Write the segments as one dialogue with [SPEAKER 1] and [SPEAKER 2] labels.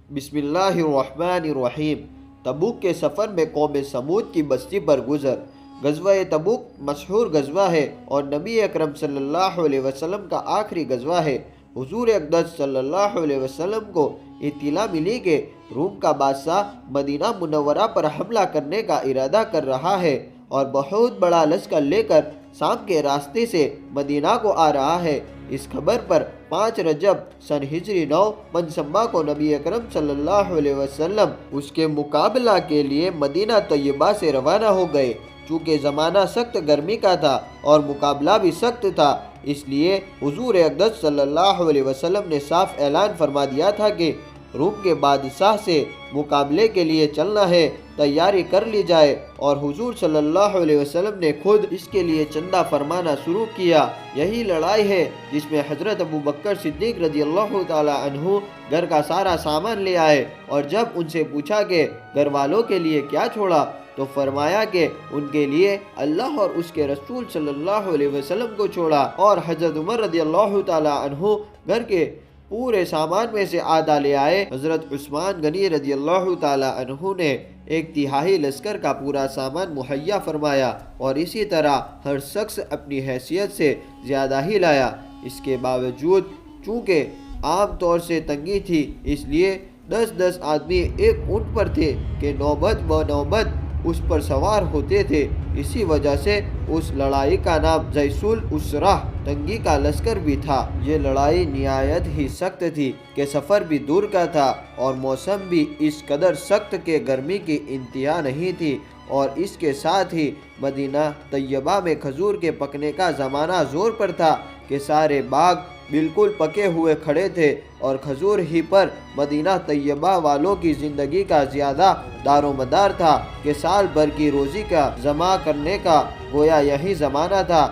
[SPEAKER 1] बिस्मिल्लाहिर्रहमानिर्रहीम। तबूक के सफ़र में कौम समूद की बस्ती पर गुजर। गज़वा तबूक मशहूर गज़वा है और नबी अकरम सल्लल्लाहु अलैहि वसल्लम का आखिरी गज़वा है। हुज़ूर अक़दस सल्लल्लाहु अलैहि वसल्लम को इत्तिला मिली कि रूम का बादशाह मदीना मुनव्वरा पर हमला करने का इरादा कर रहा है और बहुत बड़ा लश्कर लेकर शाम के रास्ते से मदीना को आ रहा है। इस खबर पर 5 रजब सन हिजरी 9 मनसम्मा को नबी अकरम सल्लल्लाहु अलैहि वसल्लम उसके मुकाबला के लिए मदीना तैयबा से रवाना हो गए। चूँकि ज़माना सख्त गर्मी का था और मुकाबला भी सख्त था, इसलिए हुज़ूर अक़दस सल्लल्लाहु अलैहि वसल्लम ने साफ ऐलान फरमा दिया था कि रूम के बादशाह से मुकाबले के लिए चलना है, तैयारी कर ली जाए। और हुजूर सल्लल्लाहु अलैहि वसल्लम ने खुद इसके लिए चंदा फरमाना शुरू किया। यही लड़ाई है जिसमें हज़रत अबू बकर सिद्दीक़ रज़ियल्लाहु ताला अन्हु घर का सारा सामान ले आए और जब उनसे पूछा कि घर वालों के लिए क्या छोड़ा, तो फरमाया कि उनके लिए अल्लाह और उसके रसूल सल्लल्लाहु अलैहि वसल्लम को छोड़ा। और हज़रत उमर रज़ियल्लाहु ताला अन्हु घर के पूरे सामान में से आधा ले आए। हज़रत उस्मान गनी रज़ियल्लाहु ताला अन्हु ने 1/3 लश्कर का पूरा सामान मुहैया फरमाया और इसी तरह हर शख्स अपनी हैसियत से ज़्यादा ही लाया। इसके बावजूद चूँकि आम तौर से तंगी थी, इसलिए 10-10 आदमी एक ऊँट पर थे कि नौबत ब नौबत उस पर सवार होते थे। इसी वजह से उस लड़ाई का नाम जैसुल उसराह, तंगी का लश्कर भी था। ये लड़ाई निहायत ही सख्त थी कि सफ़र भी दूर का था और मौसम भी इस कदर सख्त के गर्मी की इंतहा नहीं थी। और इसके साथ ही मदीना तैयबा में खजूर के पकने का ज़माना ज़ोर पर था कि सारे बाग बिल्कुल पके हुए खड़े थे और खजूर ही पर मदीना तैयबा वालों की ज़िंदगी का ज़्यादा दारोमदार था कि साल भर की रोज़ी का जमा करने का गोया यही ज़माना था।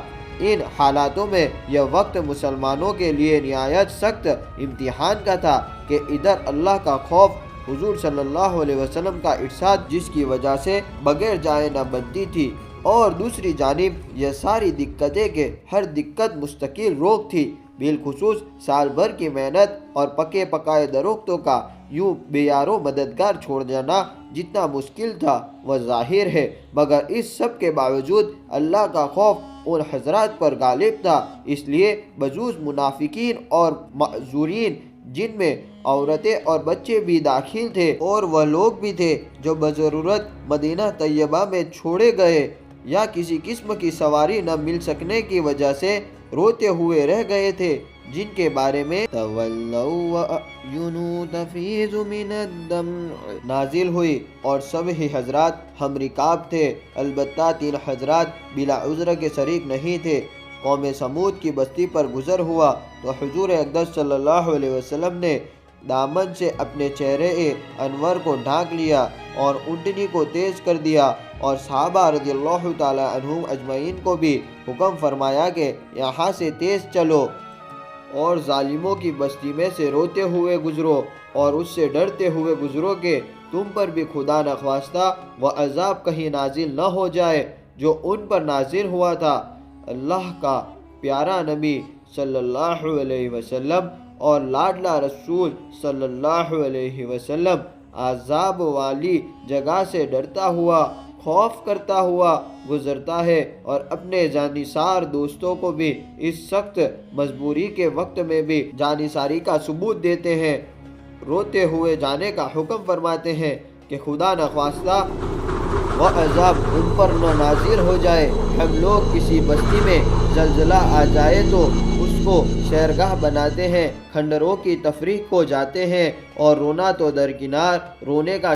[SPEAKER 1] इन हालातों में यह वक्त मुसलमानों के लिए निहायत सख्त इम्तिहान का था कि इधर अल्लाह का खौफ, हुजूर सल्लल्लाहु अलैहि वसल्लम का इरशाद जिसकी वजह से बगैर जाए न बनती थी, और दूसरी जानिब यह सारी दिक्कतें के हर दिक्कत मुस्तकिल रोक थी। बिलखुसूस साल भर की मेहनत और पके पकाए दरख्तों का यूँ बेयारो मददगार छोड़ जाना जितना मुश्किल था वह जाहिर है, मगर इस सब के बावजूद अल्लाह का खौफ उन हजरात पर गालिब था। इसलिए बजूज़ मुनाफिकीन और मअज़ूरीन, जिनमें औरतें और बच्चे भी दाखिल थे, और वह लोग भी थे जो बज़रूरत मदीना तैयबा में छोड़े गए या किसी किस्म की सवारी न मिल सकने की वजह से रोते हुए रह गए थे, जिनके बारे में नाजिल हुई। और सब ही हजरात हम रिकाब थे, अलबत्ता 3 हजरात बिला उज़्र के शरीक नहीं थे। कौम समूद की बस्ती पर गुजर हुआ तो हुजूर अक़दस सल्लल्लाहु अलैहि वसल्लम ने दामन से अपने चेहरे अनवर को ढांक लिया और ऊँटनी को तेज़ कर दिया और सहाबा रज़ियल्लाहु ताला अन्हुम अजमईन को भी हुक्म फरमाया कि यहाँ से तेज़ चलो और जालिमों की बस्ती में से रोते हुए गुजरो और उससे डरते हुए गुजरो कि तुम पर भी खुदा नख्वास्ता व अज़ाब कहीं नाजिल न हो जाए जो उन पर नाजिल हुआ था। अल्लाह का प्यारा नबी सल्लल्लाहु अलैहि वसल्लम और लाडला रसूल सल्लल्लाहु अलैहि वसल्लम अज़ाब वाली जगह से डरता हुआ, खौफ करता हुआ गुजरता है और अपने जानिसार दोस्तों को भी इस सख्त मजबूरी के वक्त में भी जानिसारी का सबूत देते हैं, रोते हुए जाने का हुक्म फरमाते हैं कि खुदा नख्वास्ता वह अज़ाब उन पर न नाजिल हो जाए। हम लोग किसी बस्ती में जलजला आ जाए तो उसको शहरगाह बनाते हैं, खंडरों की तफरीक को जाते हैं और रोना तो दरकिनार, रोने का